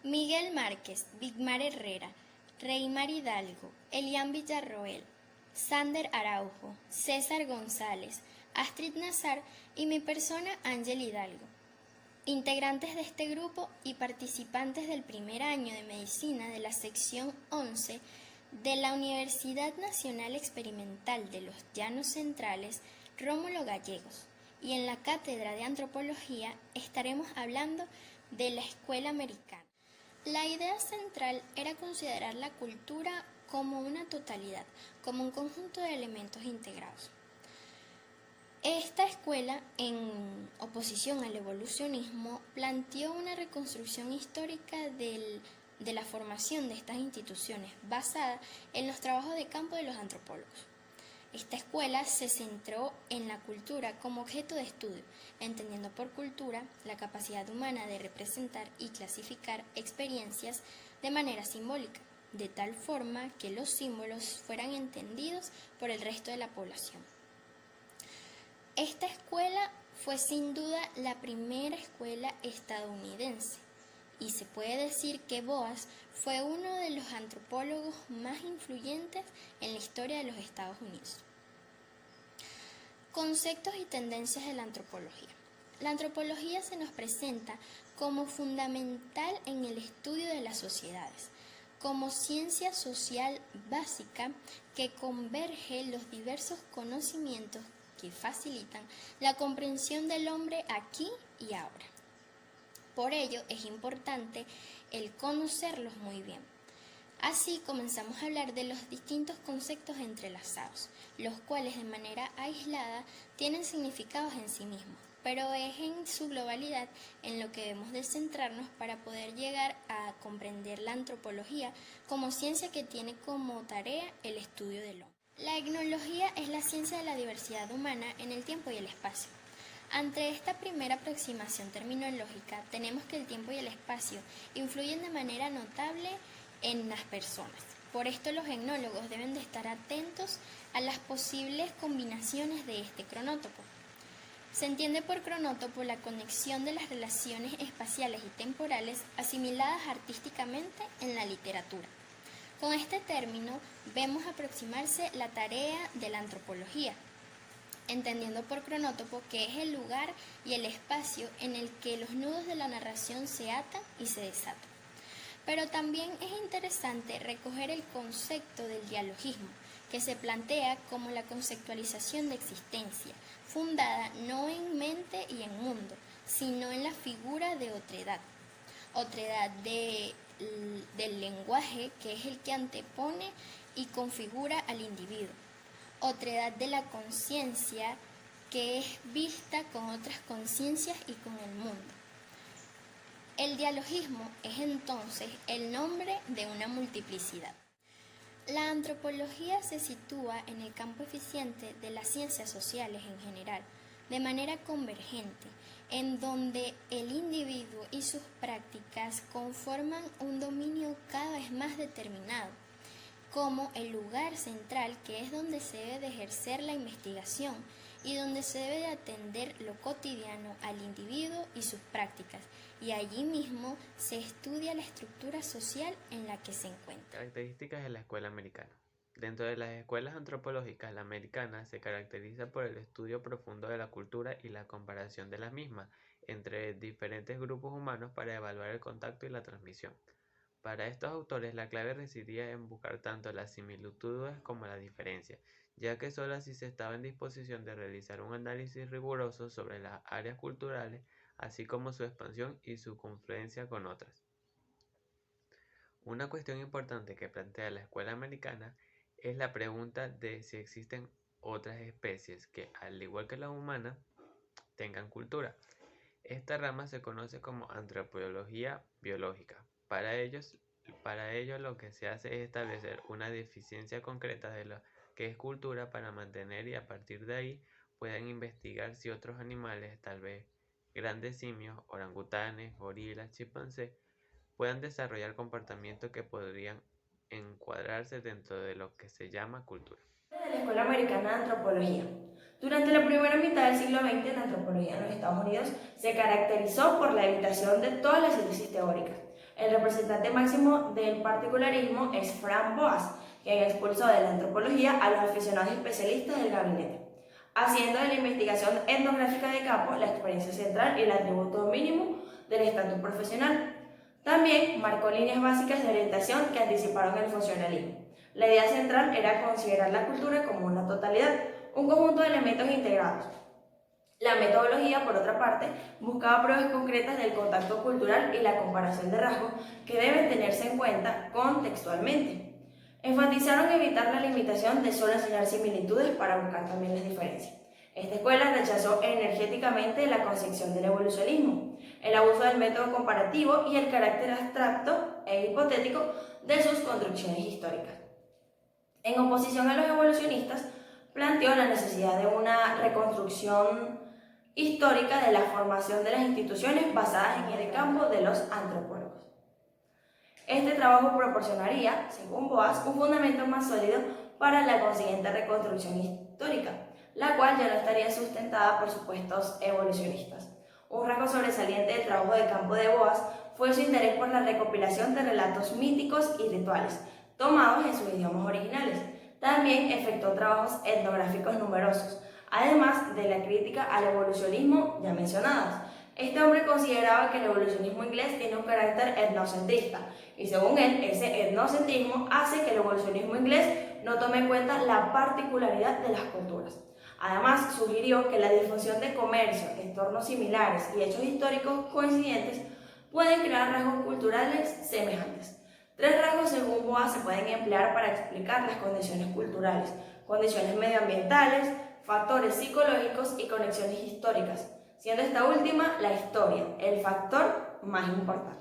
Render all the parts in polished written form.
Miguel Márquez, Vigmar Herrera, Reymar Hidalgo, Elian Villarroel, Sander Araujo, César González, Astrid Nazar y mi persona Ángel Hidalgo. Integrantes de este grupo y participantes del primer año de medicina de la sección 11 de la Universidad Nacional Experimental de los Llanos Centrales, Rómulo Gallegos, y en la cátedra de antropología estaremos hablando de la escuela americana. La idea central era considerar la cultura como una totalidad, como un conjunto de elementos integrados. Esta escuela, en oposición al evolucionismo, planteó una reconstrucción histórica de la formación de estas instituciones basada en los trabajos de campo de los antropólogos. Esta escuela se centró en la cultura como objeto de estudio, entendiendo por cultura la capacidad humana de representar y clasificar experiencias de manera simbólica, de tal forma que los símbolos fueran entendidos por el resto de la población. Esta escuela fue sin duda la primera escuela estadounidense y se puede decir que Boas fue uno de los antropólogos más influyentes en la historia de los Estados Unidos. Conceptos y tendencias de la antropología. La antropología se nos presenta como fundamental en el estudio de las sociedades, como ciencia social básica que converge los diversos conocimientos que facilitan la comprensión del hombre aquí y ahora. Por ello es importante el conocerlos muy bien. Así comenzamos a hablar de los distintos conceptos entrelazados, los cuales de manera aislada tienen significados en sí mismos, pero es en su globalidad en lo que debemos de centrarnos para poder llegar a comprender la antropología como ciencia que tiene como tarea el estudio del hombre. La etnología es la ciencia de la diversidad humana en el tiempo y el espacio. Ante esta primera aproximación terminológica, tenemos que el tiempo y el espacio influyen de manera notable en las personas. Por esto los etnólogos deben de estar atentos a las posibles combinaciones de este cronótopo. Se entiende por cronótopo la conexión de las relaciones espaciales y temporales asimiladas artísticamente en la literatura. Con este término vemos aproximarse la tarea de la antropología, entendiendo por cronótopo que es el lugar y el espacio en el que los nudos de la narración se atan y se desatan. Pero también es interesante recoger el concepto del dialogismo, que se plantea como la conceptualización de existencia, fundada no en mente y en mundo, sino en la figura de otredad del lenguaje, que es el que antepone y configura al individuo, otredad de la conciencia, que es vista con otras conciencias y con el mundo. El dialogismo es entonces el nombre de una multiplicidad. La antropología se sitúa en el campo eficiente de las ciencias sociales en general, de manera convergente, en donde el individuo y sus prácticas conforman un dominio cada vez más determinado, como el lugar central que es donde se debe de ejercer la investigación y donde se debe de atender lo cotidiano al individuo y sus prácticas, y allí mismo se estudia la estructura social en la que se encuentra. Características de la escuela americana. Dentro de las escuelas antropológicas, la americana se caracteriza por el estudio profundo de la cultura y la comparación de las mismas entre diferentes grupos humanos para evaluar el contacto y la transmisión. Para estos autores, la clave residía en buscar tanto las similitudes como las diferencias, ya que solo así se estaba en disposición de realizar un análisis riguroso sobre las áreas culturales, así como su expansión y su confluencia con otras. Una cuestión importante que plantea la escuela americana es la pregunta de si existen otras especies que, al igual que la humana, tengan cultura. Esta rama se conoce como antropología biológica. Para ello lo que se hace es establecer una deficiencia concreta de lo que es cultura para mantener y a partir de ahí puedan investigar si otros animales, tal vez grandes simios, orangutanes, gorilas, chimpancés, puedan desarrollar comportamientos que podrían encuadrarse dentro de lo que se llama cultura. De la Escuela Americana de Antropología. Durante la primera mitad del siglo XX, la antropología en los Estados Unidos se caracterizó por la evitación de todas las síntesis teóricas, El representante máximo del particularismo es Frank Boas, quien expulsó de la antropología a los aficionados especialistas del gabinete, haciendo de la investigación etnográfica de campo la experiencia central y el atributo mínimo del estatus profesional. También marcó líneas básicas de orientación que anticiparon el funcionalismo. La idea central era considerar la cultura como una totalidad, un conjunto de elementos integrados. La metodología, por otra parte, buscaba pruebas concretas del contacto cultural y la comparación de rasgos que deben tenerse en cuenta contextualmente. Enfatizaron evitar la limitación de solo enseñar similitudes para buscar también las diferencias. Esta escuela rechazó energéticamente la concepción del evolucionismo, el abuso del método comparativo y el carácter abstracto e hipotético de sus construcciones históricas. En oposición a los evolucionistas, planteó la necesidad de una reconstrucción histórica de la formación de las instituciones basadas en el campo de los antropólogos. Este trabajo proporcionaría, según Boas, un fundamento más sólido para la consiguiente reconstrucción histórica, la cual ya no estaría sustentada por supuestos evolucionistas. Un rasgo sobresaliente del trabajo de campo de Boas fue su interés por la recopilación de relatos míticos y rituales, tomados en sus idiomas originales. También efectuó trabajos etnográficos numerosos, además de la crítica al evolucionismo ya mencionadas. Este hombre consideraba que el evolucionismo inglés tiene un carácter etnocentrista, y según él, ese etnocentrismo hace que el evolucionismo inglés no tome en cuenta la particularidad de las culturas. Además, sugirió que la difusión de comercio, entornos similares y hechos históricos coincidentes pueden crear rasgos culturales semejantes. Tres rasgos, según Boas, se pueden emplear para explicar las condiciones culturales: condiciones medioambientales, factores psicológicos y conexiones históricas, siendo esta última la historia el factor más importante.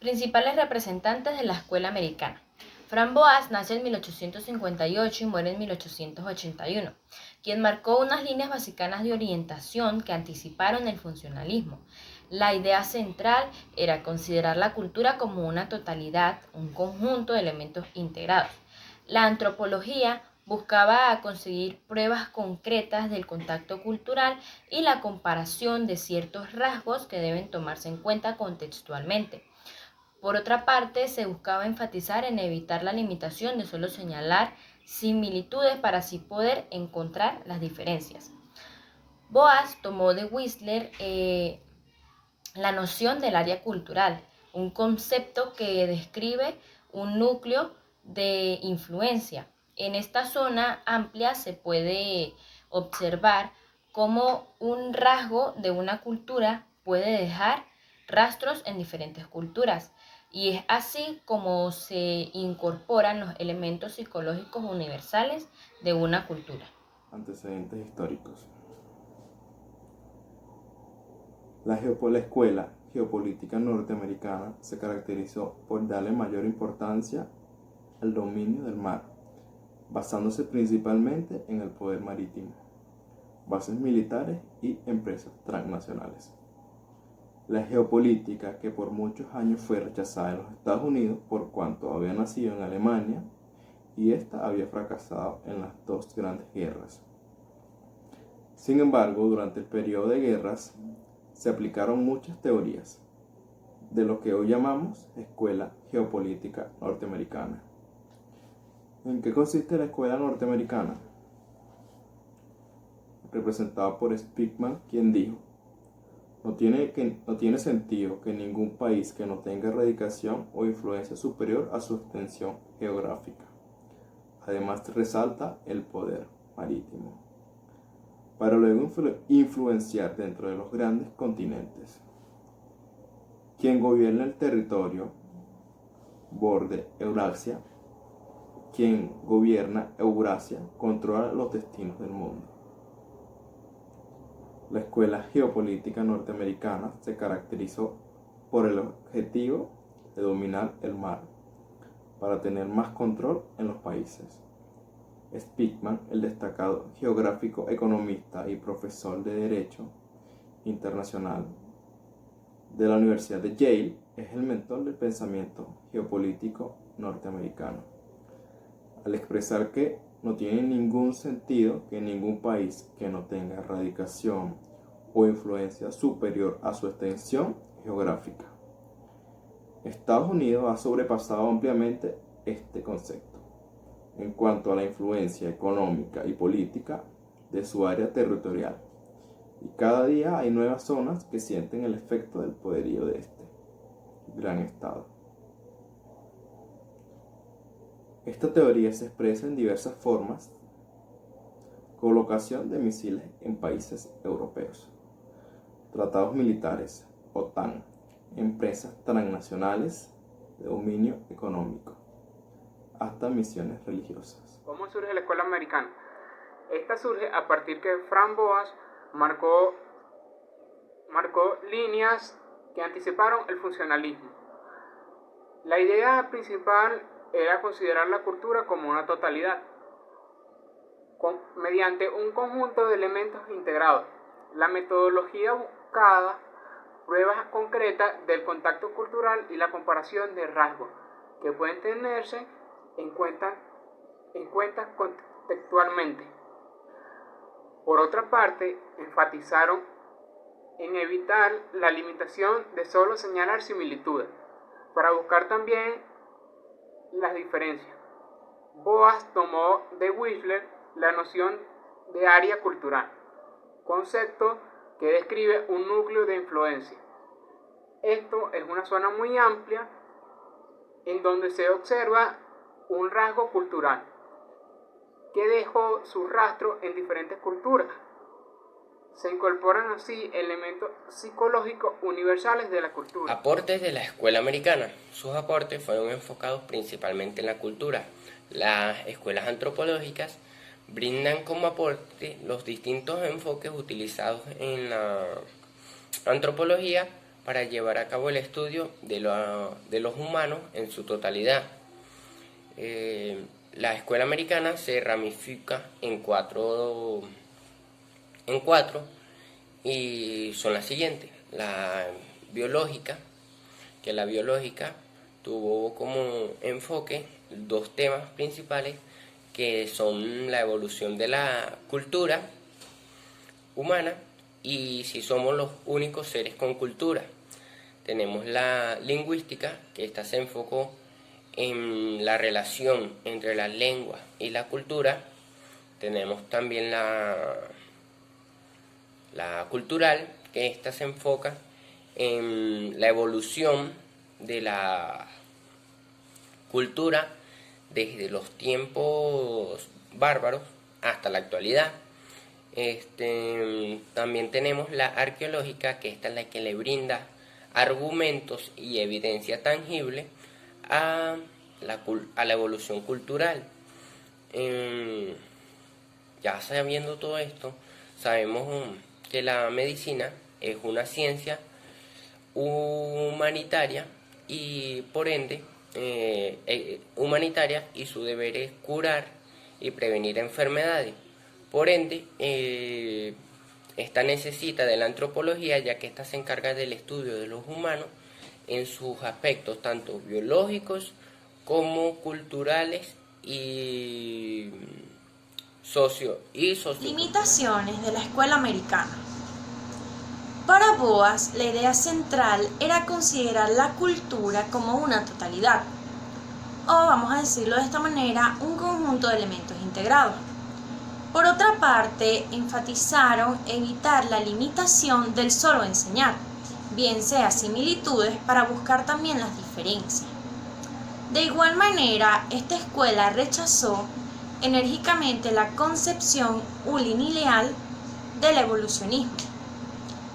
Principales representantes de la escuela americana. Frank Boas nace en 1858 y muere en 1881, quien marcó unas líneas básicas de orientación que anticiparon el funcionalismo. La idea central era considerar la cultura como una totalidad, un conjunto de elementos integrados. La antropología buscaba conseguir pruebas concretas del contacto cultural y la comparación de ciertos rasgos que deben tomarse en cuenta contextualmente. Por otra parte, se buscaba enfatizar en evitar la limitación de solo señalar similitudes para así poder encontrar las diferencias. Boas tomó de Whistler la noción del área cultural, un concepto que describe un núcleo de influencia. En esta zona amplia se puede observar cómo un rasgo de una cultura puede dejar rastros en diferentes culturas, y es así como se incorporan los elementos psicológicos universales de una cultura. Antecedentes históricos. La escuela geopolítica norteamericana se caracterizó por darle mayor importancia al dominio del mar, basándose principalmente en el poder marítimo, bases militares y empresas transnacionales. La geopolítica, que por muchos años fue rechazada en los Estados Unidos por cuanto había nacido en Alemania y ésta había fracasado en las dos grandes guerras. Sin embargo, durante el periodo de guerras se aplicaron muchas teorías de lo que hoy llamamos Escuela Geopolítica Norteamericana. ¿En qué consiste la escuela norteamericana? Representada por Speakman, quien dijo: no tiene sentido que ningún país que no tenga radicación o influencia superior a su extensión geográfica. Además, resalta el poder marítimo, para luego influenciar dentro de los grandes continentes. Quien gobierna el territorio, borde Eurasia, quien gobierna Eurasia, controla los destinos del mundo. La escuela geopolítica norteamericana se caracterizó por el objetivo de dominar el mar para tener más control en los países. Speakman, el destacado geográfico, economista y profesor de Derecho Internacional de la Universidad de Yale, es el mentor del pensamiento geopolítico norteamericano, al expresar que no tiene ningún sentido que ningún país que no tenga radicación o influencia superior a su extensión geográfica. Estados Unidos ha sobrepasado ampliamente este concepto en cuanto a la influencia económica y política de su área territorial, y cada día hay nuevas zonas que sienten el efecto del poderío de este gran estado. Esta teoría se expresa en diversas formas: colocación de misiles en países europeos, tratados militares, OTAN, empresas transnacionales de dominio económico, hasta misiones religiosas. ¿Cómo surge la escuela americana? Esta surge a partir que Frank Boas marcó líneas que anticiparon el funcionalismo. La idea principal era considerar la cultura como una totalidad, mediante un conjunto de elementos integrados. La metodología buscaba pruebas concretas del contacto cultural y la comparación de rasgos que pueden tenerse en cuenta contextualmente. Por otra parte, enfatizaron en evitar la limitación de solo señalar similitudes, para buscar también las diferencias. Boas tomó de Wechsler la noción de área cultural, concepto que describe un núcleo de influencia. Esto es una zona muy amplia en donde se observa un rasgo cultural que dejó su rastro en diferentes culturas. Se incorporan así elementos psicológicos universales de la cultura. Aportes de la escuela americana. Sus aportes fueron enfocados principalmente en la cultura. Las escuelas antropológicas brindan como aporte los distintos enfoques utilizados en la antropología para llevar a cabo el estudio de los humanos en su totalidad. La escuela americana se ramifica en cuatro y son las siguientes. La biológica, que la biológica tuvo como enfoque dos temas principales, que son la evolución de la cultura humana y si somos los únicos seres con cultura. Tenemos la lingüística, que esta se enfocó en la relación entre la lengua y la cultura. Tenemos también la cultural, que esta se enfoca en la evolución de la cultura desde los tiempos bárbaros hasta la actualidad. También tenemos la arqueológica, que esta es la que le brinda argumentos y evidencia tangible a la evolución cultural. Ya sabiendo todo esto, sabemos que la medicina es una ciencia humanitaria y por ende humanitaria, y su deber es curar y prevenir enfermedades. Por ende, esta necesita de la antropología, ya que esta se encarga del estudio de los humanos en sus aspectos tanto biológicos como culturales y socio. Limitaciones de la escuela americana. Para Boas, la idea central era considerar la cultura como una totalidad, o vamos a decirlo de esta manera, un conjunto de elementos integrados. Por otra parte, enfatizaron evitar la limitación del solo enseñar, bien sea similitudes para buscar también las diferencias. De igual manera, esta escuela rechazó enérgicamente la concepción unilineal del evolucionismo,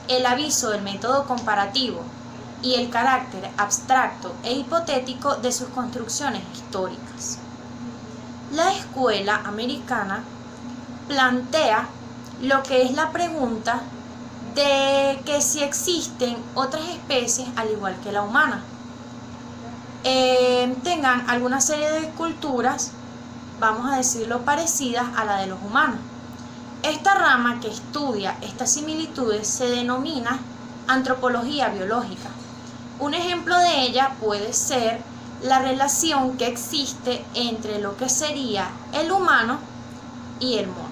el aviso del método comparativo y el carácter abstracto e hipotético de sus construcciones históricas. La escuela americana plantea lo que es la pregunta de que si existen otras especies al igual que la humana, tengan alguna serie de culturas, vamos a decirlo, parecidas a la de los humanos. Esta rama que estudia estas similitudes se denomina antropología biológica. Un ejemplo de ella puede ser la relación que existe entre lo que sería el humano y el mono.